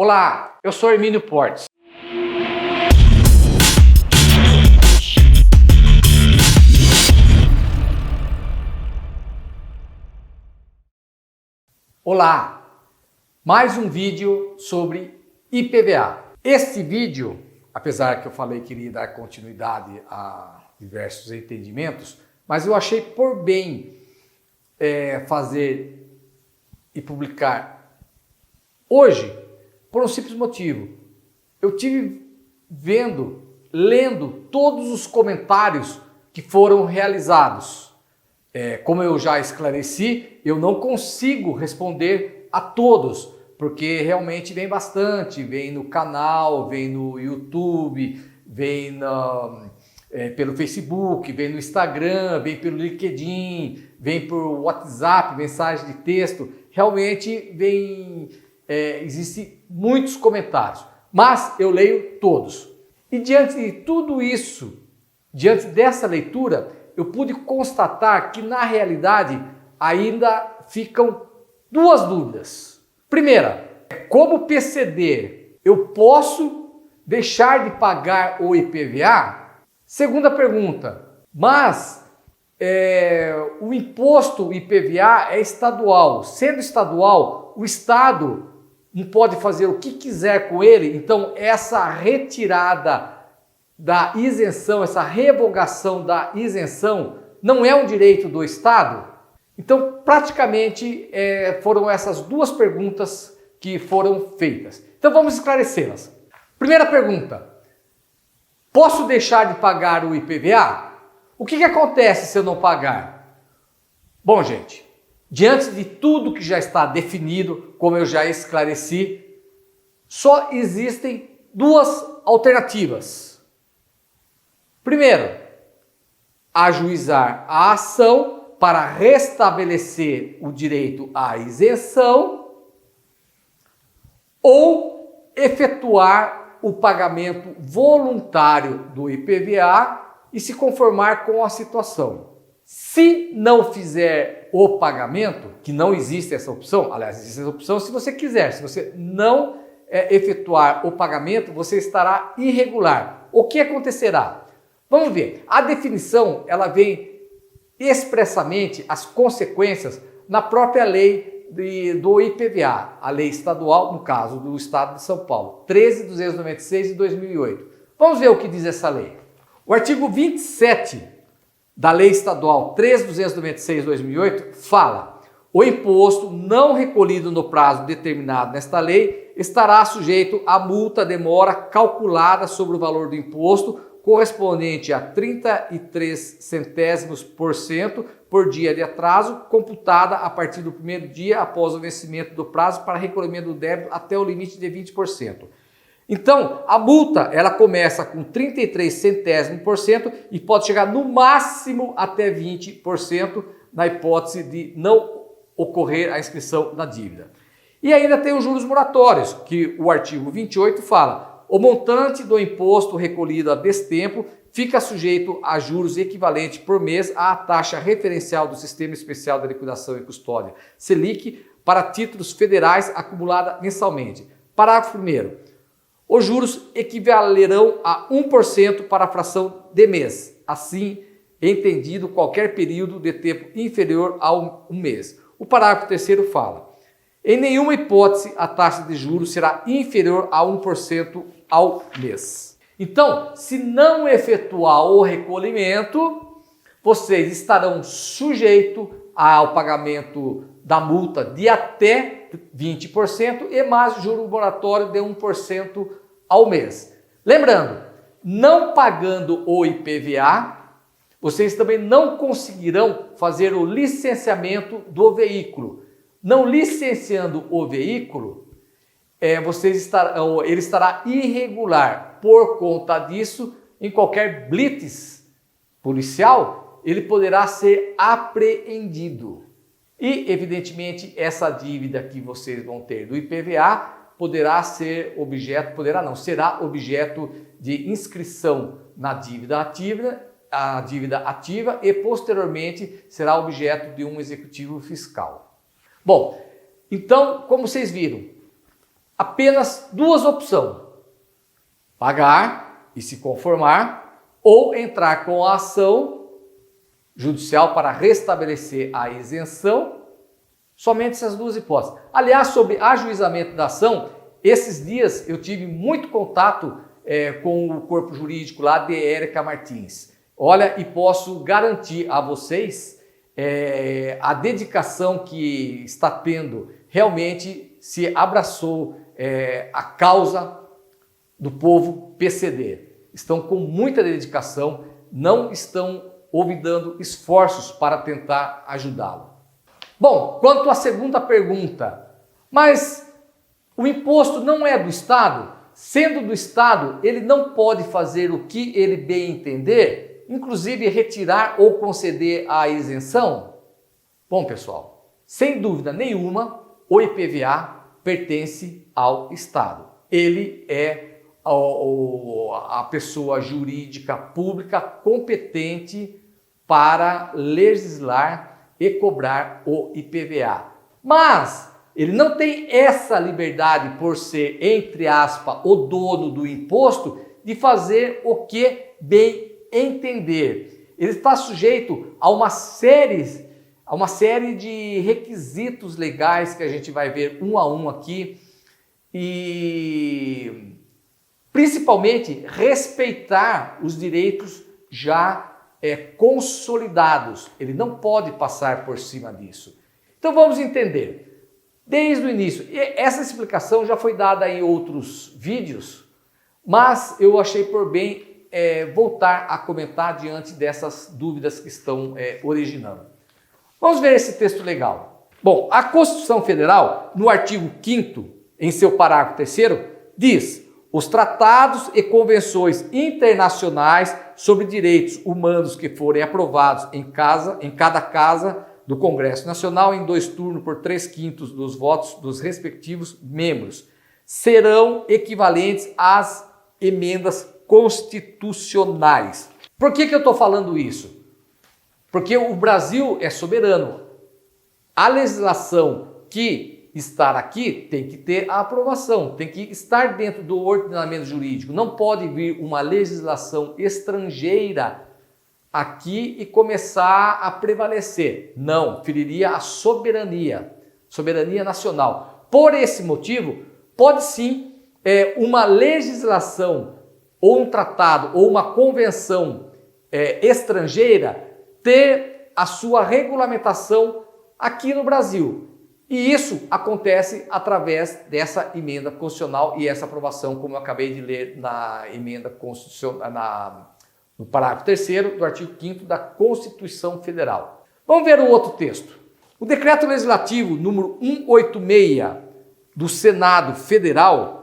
Olá, eu sou Hermínio Portes. Olá, mais um vídeo sobre IPVA. Este vídeo, apesar que eu falei que iria dar continuidade a diversos entendimentos, mas eu achei por bem fazer e publicar hoje, por um simples motivo. Eu tive lendo todos os comentários que foram realizados. Como eu já esclareci, eu não consigo responder a todos, porque realmente vem bastante, vem no canal, vem no YouTube, vem pelo Facebook, vem no Instagram, vem pelo LinkedIn, vem por WhatsApp, mensagem de texto. Realmente existem muitos comentários, mas eu leio todos. E diante de tudo isso, diante dessa leitura, eu pude constatar que na realidade ainda ficam duas dúvidas. Primeira, como PCD eu posso deixar de pagar o IPVA? Segunda pergunta, mas o imposto IPVA é estadual. Sendo estadual, o Estado não pode fazer o que quiser com ele, então essa retirada da isenção, essa revogação da isenção não é um direito do Estado? Então, praticamente foram essas duas perguntas que foram feitas. Então vamos esclarecê-las. Primeira pergunta, posso deixar de pagar o IPVA? O que acontece se eu não pagar? Bom, gente, diante de tudo que já está definido, como eu já esclareci, só existem duas alternativas. Primeiro, ajuizar a ação para restabelecer o direito à isenção ou efetuar o pagamento voluntário do IPVA e se conformar com a situação. Se não fizer o pagamento, que não existe essa opção, aliás, existe essa opção se você quiser, se você não efetuar o pagamento, você estará irregular. O que acontecerá? Vamos ver, a definição ela vem expressamente, as consequências, na própria lei do IPVA, a lei estadual, no caso do Estado de São Paulo, 13.296 de 2008. Vamos ver o que diz essa lei. O artigo 27 da lei estadual 13.296 de 2008 fala: o imposto não recolhido no prazo determinado nesta lei estará sujeito a multa demora calculada sobre o valor do imposto correspondente a 33 centésimos por cento por dia de atraso, computada a partir do primeiro dia após o vencimento do prazo para recolhimento do débito até o limite de 20%. Então, a multa ela começa com 33 centésimos por cento e pode chegar no máximo até 20% na hipótese de não ocorrer a inscrição na dívida. E ainda tem os juros moratórios, que o artigo 28 fala: o montante do imposto recolhido a destempo fica sujeito a juros equivalentes por mês à taxa referencial do Sistema Especial de Liquidação e Custódia, Selic, para títulos federais acumulada mensalmente. Parágrafo 1º. Os juros equivalerão a 1% para a fração de mês, assim entendido qualquer período de tempo inferior a um mês. O parágrafo 3º fala: em nenhuma hipótese a taxa de juros será inferior a 1% ao mês. Então, se não efetuar o recolhimento, vocês estarão sujeitos ao pagamento da multa de até 20% e mais juro moratório de 1% ao mês. Lembrando, não pagando o IPVA, vocês também não conseguirão fazer o licenciamento do veículo. Não licenciando o veículo, ele estará irregular. Por conta disso, em qualquer blitz policial, ele poderá ser apreendido. E, evidentemente, essa dívida que vocês vão ter do IPVA será objeto de inscrição na dívida ativa e, posteriormente, será objeto de um executivo fiscal. Bom, então, como vocês viram, apenas duas opções: pagar e se conformar, ou entrar com a ação judicial para restabelecer a isenção. Somente essas duas hipóteses. Aliás, sobre ajuizamento da ação, esses dias eu tive muito contato com o corpo jurídico lá de Érica Martins. Olha, e posso garantir a vocês a dedicação que está tendo. Realmente se abraçou a causa do povo PCD. Estão com muita dedicação, não estão olvidando esforços para tentar ajudá-lo. Bom, quanto à segunda pergunta, mas o imposto não é do Estado? Sendo do Estado, ele não pode fazer o que ele bem entender, inclusive retirar ou conceder a isenção? Bom, pessoal, sem dúvida nenhuma, o IPVA pertence ao Estado. Ele é a pessoa jurídica pública competente para legislar e cobrar o IPVA. Mas ele não tem essa liberdade por ser, entre aspas, o dono do imposto, de fazer o que bem entender. Ele está sujeito a uma série de requisitos legais que a gente vai ver um a um aqui, e principalmente respeitar os direitos já consolidados. Ele não pode passar por cima disso. Então vamos entender. Desde o início, essa explicação já foi dada em outros vídeos, mas eu achei por bem voltar a comentar diante dessas dúvidas que estão originando. Vamos ver esse texto legal. Bom, a Constituição Federal, no artigo 5º, em seu parágrafo 3º, diz: os tratados e convenções internacionais sobre direitos humanos que forem aprovados em cada casa do Congresso Nacional em 2 turnos por 3/5 dos votos dos respectivos membros serão equivalentes às emendas constitucionais. Por que eu estou falando isso? Porque o Brasil é soberano. A legislação que estar aqui tem que ter a aprovação, tem que estar dentro do ordenamento jurídico. Não pode vir uma legislação estrangeira aqui e começar a prevalecer. Não, feriria a soberania nacional. Por esse motivo, pode sim uma legislação ou um tratado ou uma convenção estrangeira ter a sua regulamentação aqui no Brasil. E isso acontece através dessa emenda constitucional e essa aprovação, como eu acabei de ler na emenda constitucional, no parágrafo 3º do artigo 5º da Constituição Federal. Vamos ver o outro texto. O Decreto Legislativo número 186 do Senado Federal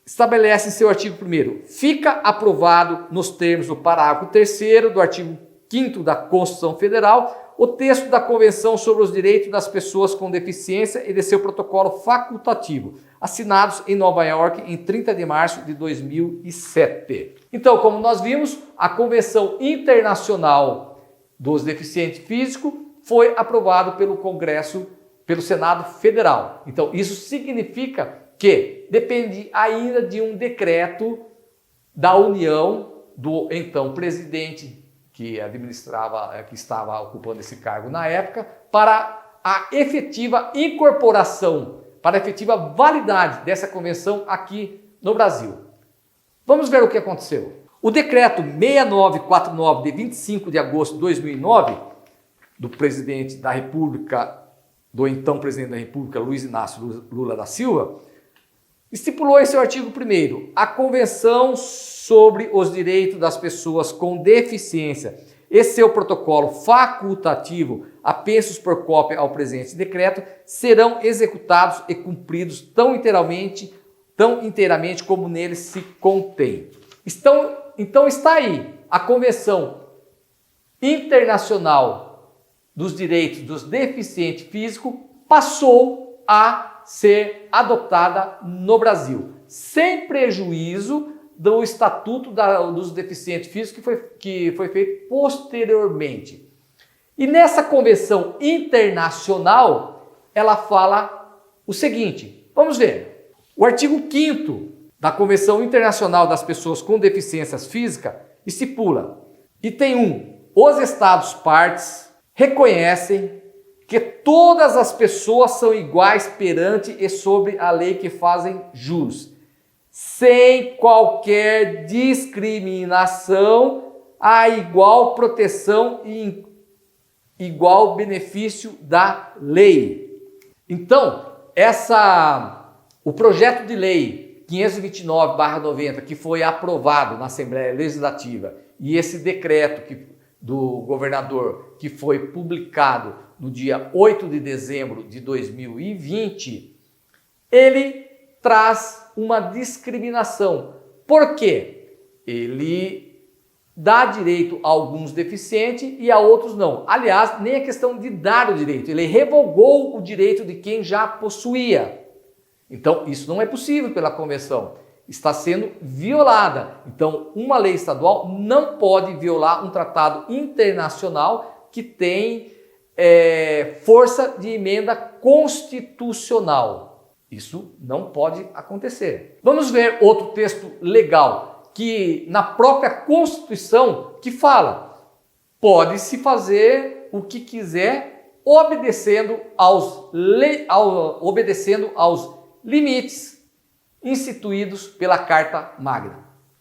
estabelece em seu artigo 1º: fica aprovado nos termos do parágrafo 3º do artigo 5º da Constituição Federal o texto da Convenção sobre os Direitos das Pessoas com Deficiência e de seu protocolo facultativo, assinados em Nova York em 30 de março de 2007. Então, como nós vimos, a Convenção Internacional dos Deficientes Físicos foi aprovada pelo Congresso, pelo Senado Federal. Então, isso significa que depende ainda de um decreto da União, do então presidente que estava ocupando esse cargo na época, para a efetiva incorporação, para a efetiva validade dessa convenção aqui no Brasil. Vamos ver o que aconteceu. O decreto 6949 de 25 de agosto de 2009, do presidente da República, do então presidente da República, Luiz Inácio Lula da Silva, estipulou em seu artigo 1º a Convenção sobre os Direitos das Pessoas com Deficiência e seu protocolo facultativo, apensos por cópia ao presente decreto, serão executados e cumpridos tão inteiramente como neles se contém. Então está aí a Convenção Internacional dos Direitos dos Deficientes Físicos passou a ser adotada no Brasil, sem prejuízo do Estatuto dos Deficientes Físicos que foi feito posteriormente. E nessa convenção internacional, ela fala o seguinte, vamos ver. O artigo 5º da Convenção Internacional das Pessoas com Deficiências Físicas estipula, item 1, os Estados partes reconhecem que todas as pessoas são iguais perante e sobre a lei que fazem jus, sem qualquer discriminação, a igual proteção e igual benefício da lei. Então, o projeto de lei 529/90, que foi aprovado na Assembleia Legislativa, e esse decreto do governador, que foi publicado no dia 8 de dezembro de 2020, ele traz uma discriminação. Por quê? Ele dá direito a alguns deficientes e a outros não. Aliás, nem é questão de dar o direito, ele revogou o direito de quem já possuía. Então, isso não é possível pela convenção, está sendo violada. Então, uma lei estadual não pode violar um tratado internacional que tem força de emenda constitucional. Isso não pode acontecer. Vamos ver outro texto legal, que na própria Constituição, que fala, pode-se fazer o que quiser, obedecendo aos limites instituídos pela Carta Magna.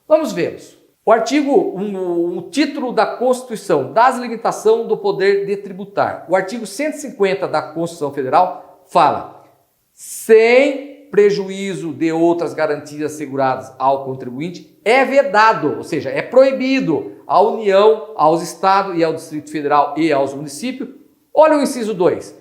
Vamos vê-los. O título da Constituição, das limitações do poder de tributar. O artigo 150 da Constituição Federal fala, sem prejuízo de outras garantias asseguradas ao contribuinte, é vedado, ou seja, é proibido à União, aos Estados e ao Distrito Federal e aos municípios. Olha o inciso 2.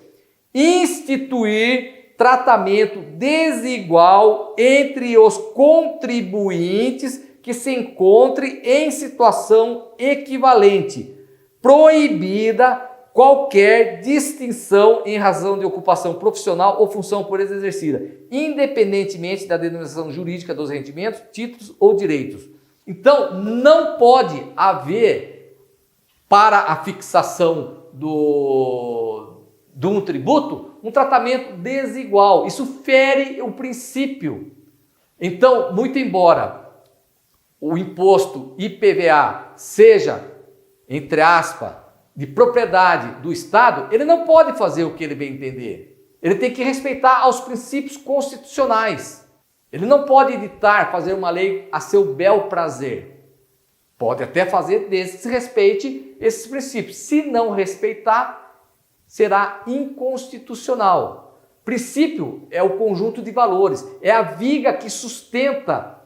Instituir tratamento desigual entre os contribuintes que se encontrem em situação equivalente, proibida qualquer distinção em razão de ocupação profissional ou função por eles exercida, independentemente da denominação jurídica dos rendimentos, títulos ou direitos. Então, não pode haver, para a fixação de um tributo, um tratamento desigual. Isso fere o princípio. Então, muito embora o imposto IPVA seja, entre aspas, de propriedade do Estado, ele não pode fazer o que ele bem entender. Ele tem que respeitar aos princípios constitucionais. Ele não pode editar, fazer uma lei a seu bel prazer. Pode até fazer desde que se respeite esses princípios. Se não respeitar, será inconstitucional. Princípio é o conjunto de valores, é a viga que sustenta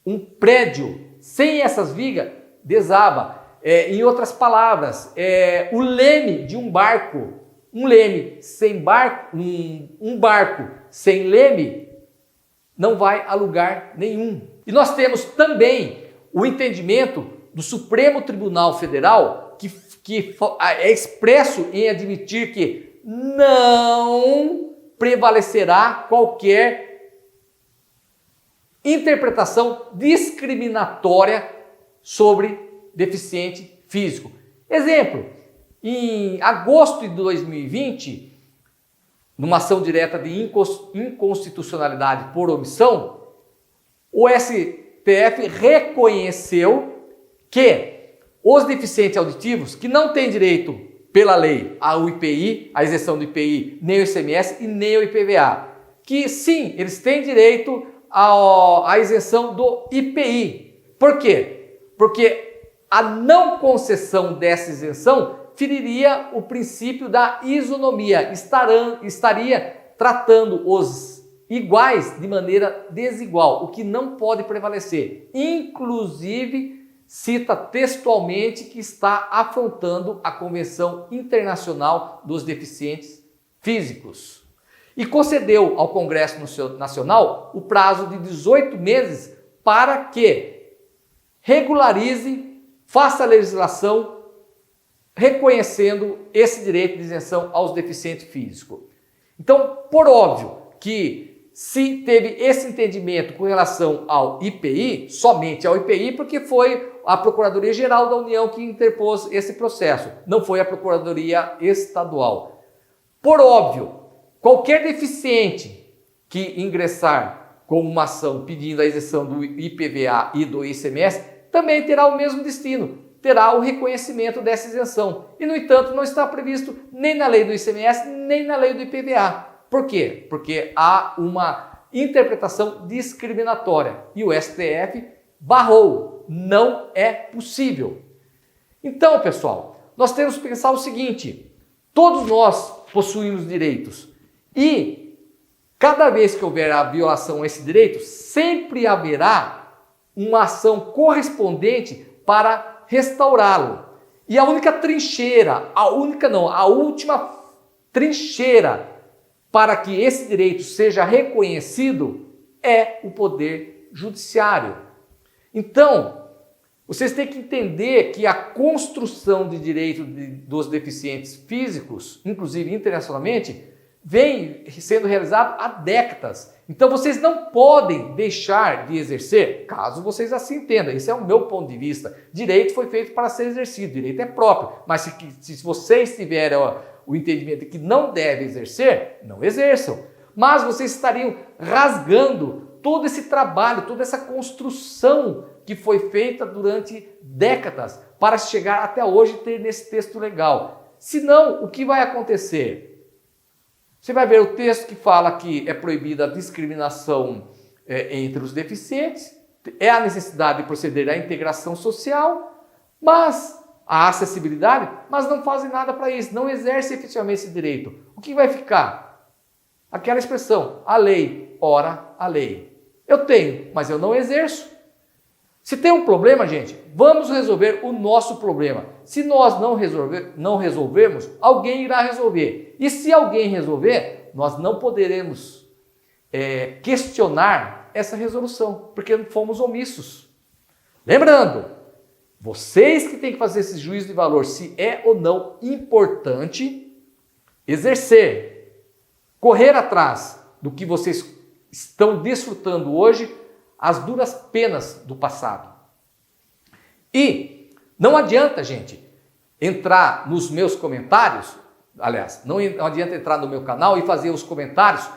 um prédio. Sem essas vigas, desaba. Em outras palavras, o leme de um barco. Um leme sem barco, um barco sem leme não vai a lugar nenhum. E nós temos também o entendimento do Supremo Tribunal Federal, que é expresso em admitir que não prevalecerá qualquer interpretação discriminatória sobre deficiente físico. Exemplo, em agosto de 2020, numa ação direta de inconstitucionalidade por omissão, o STF reconheceu que os deficientes auditivos que não têm direito pela lei ao IPI, a isenção do IPI, nem o ICMS e nem o IPVA, que sim, eles têm direito à isenção do IPI. Por quê? Porque a não concessão dessa isenção feriria o princípio da isonomia, estaria tratando os iguais de maneira desigual, o que não pode prevalecer. Inclusive, cita textualmente que está afrontando a Convenção Internacional dos Deficientes Físicos. E concedeu ao Congresso Nacional o prazo de 18 meses para que regularize, faça a legislação reconhecendo esse direito de isenção aos deficientes físicos. Então, por óbvio que se teve esse entendimento com relação ao IPI, somente ao IPI, porque foi a Procuradoria-Geral da União que interpôs esse processo, não foi a Procuradoria Estadual. Por óbvio, qualquer deficiente que ingressar com uma ação pedindo a isenção do IPVA e do ICMS, também terá o mesmo destino, terá o reconhecimento dessa isenção. E, no entanto, não está previsto nem na lei do ICMS, nem na lei do IPVA. Por quê? Porque há uma interpretação discriminatória e o STF barrou. Não é possível. Então, pessoal, nós temos que pensar o seguinte: todos nós possuímos direitos e cada vez que houver a violação a esse direito, sempre haverá uma ação correspondente para restaurá-lo. E a única trincheira, a última trincheira para que esse direito seja reconhecido é o poder judiciário. Então, vocês têm que entender que a construção de direitos dos deficientes físicos, inclusive internacionalmente, vem sendo realizado há décadas. Então vocês não podem deixar de exercer, caso vocês assim entendam. Esse é o meu ponto de vista. Direito foi feito para ser exercido, direito é próprio. Mas se vocês tiverem o entendimento de que não deve exercer, não exerçam. Mas vocês estariam rasgando todo esse trabalho, toda essa construção que foi feita durante décadas para chegar até hoje e ter nesse texto legal. Senão, o que vai acontecer? Você vai ver o texto que fala que é proibida a discriminação entre os deficientes, é a necessidade de proceder à integração social, mas a acessibilidade, mas não fazem nada para isso, não exercem efetivamente esse direito. O que vai ficar? Aquela expressão, a lei, ora a lei. Eu tenho, mas eu não exerço. Se tem um problema, gente, vamos resolver o nosso problema. Se nós não resolvermos, alguém irá resolver. E se alguém resolver, nós não poderemos questionar essa resolução, porque fomos omissos. Lembrando, vocês que têm que fazer esse juízo de valor, se é ou não importante exercer, correr atrás do que vocês estão desfrutando hoje, as duras penas do passado. E não adianta, gente, entrar nos meus comentários, aliás, não adianta entrar no meu canal e fazer os comentários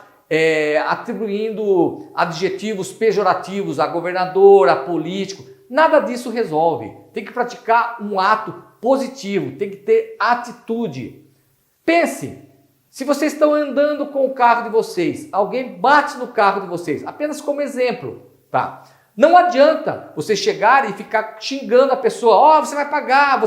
atribuindo adjetivos pejorativos a governador, a político. Nada disso resolve. Tem que praticar um ato positivo, tem que ter atitude. Pense, se vocês estão andando com o carro de vocês, alguém bate no carro de vocês, apenas como exemplo, tá? Não adianta você chegar e ficar xingando a pessoa, você vai pagar,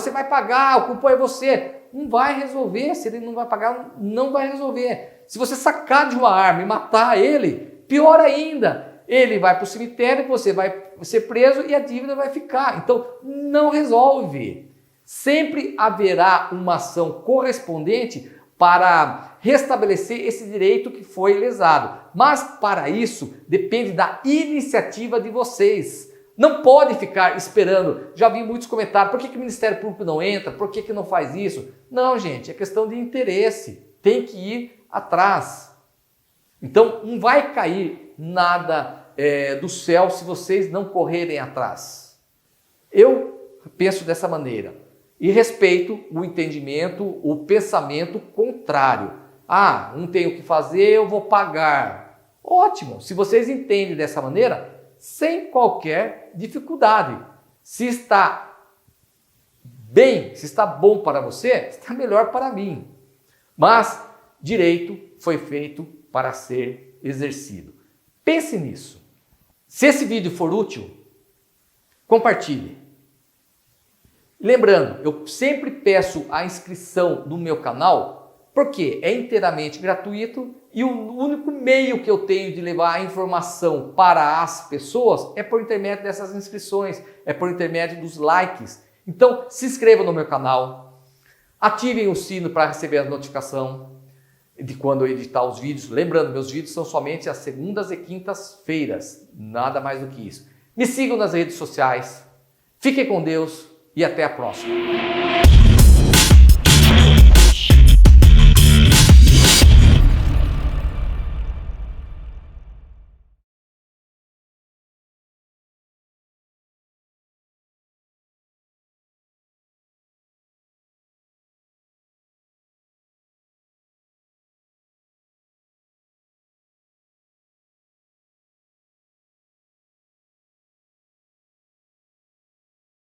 o culpado é você. Não vai resolver, se ele não vai pagar, não vai resolver. Se você sacar de uma arma e matar ele, pior ainda, ele vai para o cemitério, você vai ser preso e a dívida vai ficar. Então, não resolve. Sempre haverá uma ação correspondente para restabelecer esse direito que foi lesado. Mas para isso depende da iniciativa de vocês. Não pode ficar esperando. Já vi muitos comentários, por que o Ministério Público não entra? Por que não faz isso? Não, gente, é questão de interesse. Tem que ir atrás. Então não vai cair nada do céu se vocês não correrem atrás. Eu penso dessa maneira. E respeito o entendimento, o pensamento contrário. Não tenho o que fazer, eu vou pagar. Ótimo, se vocês entendem dessa maneira, sem qualquer dificuldade. Se está bem, se está bom para você, está melhor para mim. Mas direito foi feito para ser exercido. Pense nisso. Se esse vídeo for útil, compartilhe. Lembrando, eu sempre peço a inscrição no meu canal porque é inteiramente gratuito e o único meio que eu tenho de levar a informação para as pessoas é por intermédio dessas inscrições, é por intermédio dos likes. Então, se inscrevam no meu canal, ativem o sino para receber a notificação de quando eu editar os vídeos. Lembrando, meus vídeos são somente às segundas e quintas-feiras, nada mais do que isso. Me sigam nas redes sociais, fiquem com Deus e até a próxima.